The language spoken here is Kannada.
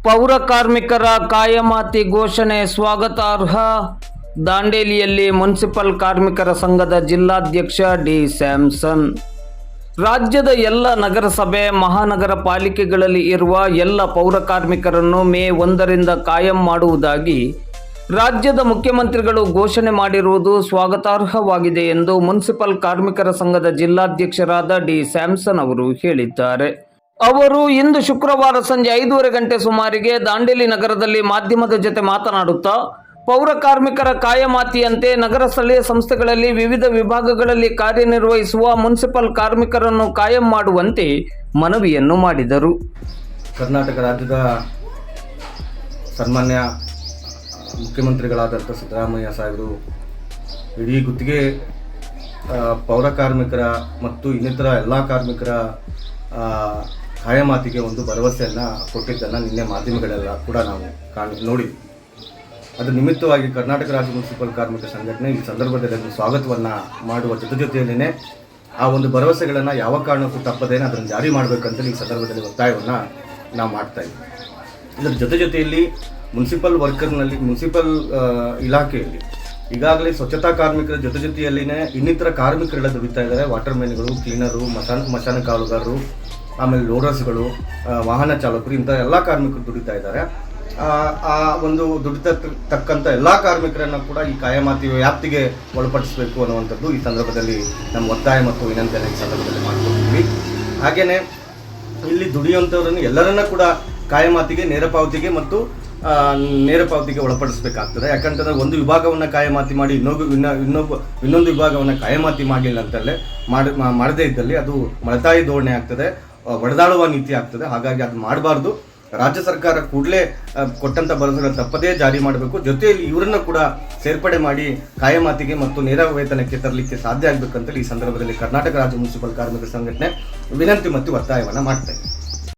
ಪೌರ ಕಾರ್ಮಿಕರ ಕಾಯಮಾತಿ ಘೋಷಣೆ ಸ್ವಾಗತಾರ್ಹ. ದಾಂಡೇಲಿಯಲ್ಲಿ ಮುನ್ಸಿಪಲ್ ಕಾರ್ಮಿಕರ ಸಂಘದ ಜಿಲ್ಲಾಧ್ಯಕ್ಷ ಡಿ ಸ್ಯಾಮ್ಸನ್ ರಾಜ್ಯದ ಎಲ್ಲ ನಗರಸಭೆ ಮಹಾನಗರ ಪಾಲಿಕೆಗಳಲ್ಲಿ ಇರುವ ಎಲ್ಲ ಪೌರ ಕಾರ್ಮಿಕರನ್ನು ಮೇ 1ರಿಂದ ಕಾಯಂ ಮಾಡುವುದಾಗಿ ರಾಜ್ಯದ ಮುಖ್ಯಮಂತ್ರಿಗಳು ಘೋಷಣೆ ಮಾಡಿರುವುದು ಸ್ವಾಗತಾರ್ಹವಾಗಿದೆ ಎಂದು ಮುನ್ಸಿಪಲ್ ಕಾರ್ಮಿಕರ ಸಂಘದ ಜಿಲ್ಲಾಧ್ಯಕ್ಷರಾದ ಡಿ ಸ್ಯಾಮ್ಸನ್ ಅವರು ಹೇಳಿದ್ದಾರೆ. ಅವರು ಇಂದು ಶುಕ್ರವಾರ ಸಂಜೆ 5:30 ಗಂಟೆ ಸುಮಾರಿಗೆ ದಾಂಡೇಲಿ ನಗರದಲ್ಲಿ ಮಾಧ್ಯಮದ ಜೊತೆ ಮಾತನಾಡುತ್ತಾ, ಪೌರ ಕಾರ್ಮಿಕರ ಕಾಯಮಾತಿಯಂತೆ ನಗರ ಸ್ಥಳೀಯ ಸಂಸ್ಥೆಗಳಲ್ಲಿ ವಿವಿಧ ವಿಭಾಗಗಳಲ್ಲಿ ಕಾರ್ಯನಿರ್ವಹಿಸುವ ಮುನ್ಸಿಪಲ್ ಕಾರ್ಮಿಕರನ್ನು ಕಾಯಂ ಮಾಡುವಂತೆ ಮನವಿಯನ್ನು ಮಾಡಿದರು. ಕರ್ನಾಟಕ ರಾಜ್ಯದ ಸನ್ಮಾನ್ಯ ಮುಖ್ಯಮಂತ್ರಿಗಳಾದಂಥ ಸಿದ್ದರಾಮಯ್ಯ ಸಾಹೇಬರು ಇಡೀ ಗುತ್ತಿಗೆ ಪೌರ ಕಾರ್ಮಿಕರ ಮತ್ತು ಇನ್ನಿತರ ಎಲ್ಲ ಕಾರ್ಮಿಕರ ಕಾಯಮಾತಿಗೆ ಒಂದು ಭರವಸೆಯನ್ನು ಕೊಟ್ಟಿದ್ದನ್ನು ನಿನ್ನೆ ಮಾಧ್ಯಮಗಳೆಲ್ಲ ಕೂಡ ನಾವು ನೋಡಿದ್ವಿ. ಅದರ ನಿಮಿತ್ತವಾಗಿ ಕರ್ನಾಟಕ ರಾಜ್ಯ ಮುನ್ಸಿಪಲ್ ಕಾರ್ಮಿಕ ಸಂಘಟನೆ ಈ ಸಂದರ್ಭದಲ್ಲಿ ಒಂದು ಸ್ವಾಗತವನ್ನು ಮಾಡುವ ಜೊತೆಯಲ್ಲೇ ಆ ಒಂದು ಭರವಸೆಗಳನ್ನು ಯಾವ ಕಾರಣಕ್ಕೂ ತಪ್ಪದೇನೆ ಅದನ್ನು ಜಾರಿ ಮಾಡಬೇಕಂತೇಳಿ ಈ ಸಂದರ್ಭದಲ್ಲಿ ಒತ್ತಾಯವನ್ನು ನಾವು ಮಾಡ್ತಾ ಇದ್ದೀವಿ. ಇದರ ಜೊತೆಯಲ್ಲಿ ಮುನ್ಸಿಪಲ್ ಇಲಾಖೆಯಲ್ಲಿ ಈಗಾಗಲೇ ಸ್ವಚ್ಛತಾ ಕಾರ್ಮಿಕರ ಜೊತೆಯಲ್ಲಿನೇ ಇನ್ನಿತರ ಕಾರ್ಮಿಕರೆಲ್ಲ ದುಡಿತಾ ಇದ್ದಾರೆ. ವಾಟರ್ ಮ್ಯಾನ್ಗಳು, ಕ್ಲೀನರು, ಮಶಾನ ಕಾಲುಗಾರರು, ಆಮೇಲೆ ಲೋಡರ್ಸ್ಗಳು, ವಾಹನ ಚಾಲಕರು, ಇಂಥ ಎಲ್ಲ ಕಾರ್ಮಿಕರು ದುಡಿತಾ ಇದ್ದಾರೆ. ಆ ಒಂದು ದುಡಿತಕ್ಕಂಥ ಎಲ್ಲ ಕಾರ್ಮಿಕರನ್ನು ಕೂಡ ಈ ಕಾಯಮಾತಿ ವ್ಯಾಪ್ತಿಗೆ ಒಳಪಡಿಸಬೇಕು ಅನ್ನುವಂಥದ್ದು ಈ ಸಂದರ್ಭದಲ್ಲಿ ನಮ್ಮ ಒತ್ತಾಯ ಮತ್ತು ವಿನಂತಿಯನ್ನು ಈ ಸಂದರ್ಭದಲ್ಲಿ ಮಾಡ್ಕೊಂಡಿದ್ವಿ. ಹಾಗೆಯೇ ಇಲ್ಲಿ ದುಡಿಯುವಂಥವ್ರನ್ನು ಎಲ್ಲರನ್ನ ಕೂಡ ಕಾಯಮಾತಿಗೆ ನೇರ ಪಾವತಿಗೆ ಒಳಪಡಿಸಬೇಕಾಗ್ತದೆ. ಯಾಕಂತಂದರೆ ಒಂದು ವಿಭಾಗವನ್ನು ಕಾಯಮಾತಿ ಮಾಡಿ ಇನ್ನೊಂದು ವಿಭಾಗವನ್ನು ಕಾಯಮಾತಿ ಮಾಡಲಿಲ್ಲ ಅಂತಲ್ಲೇ ಮಾಡದೇ ಇದ್ದಲ್ಲಿ ಅದು ಮಳತಾಯಿ ಧೋರಣೆ ಆಗ್ತದೆ, ಒಡೆದಾಡುವ ನೀತಿ ಆಗ್ತದೆ. ಹಾಗಾಗಿ ಅದು ಮಾಡಬಾರ್ದು. ರಾಜ್ಯ ಸರ್ಕಾರ ಕೂಡಲೇ ಕೊಟ್ಟಂಥ ಭರವಸೆಗಳನ್ನು ತಪ್ಪದೇ ಜಾರಿ ಮಾಡಬೇಕು. ಜೊತೆಯಲ್ಲಿ ಇವರನ್ನ ಕೂಡ ಸೇರ್ಪಡೆ ಮಾಡಿ ಕಾಯಮಾತಿಗೆ ಮತ್ತು ನೇರ ವೇತನಕ್ಕೆ ತರಲಿಕ್ಕೆ ಸಾಧ್ಯ ಆಗಬೇಕಂತೇಳಿ ಈ ಸಂದರ್ಭದಲ್ಲಿ ಕರ್ನಾಟಕ ರಾಜ್ಯ ಮುನ್ಸಿಪಲ್ ಕಾರ್ಮಿಕ ಸಂಘಟನೆ ವಿನಂತಿ ಮತ್ತು ಒತ್ತಾಯವನ್ನು ಮಾಡ್ತಾ ಇದೆ.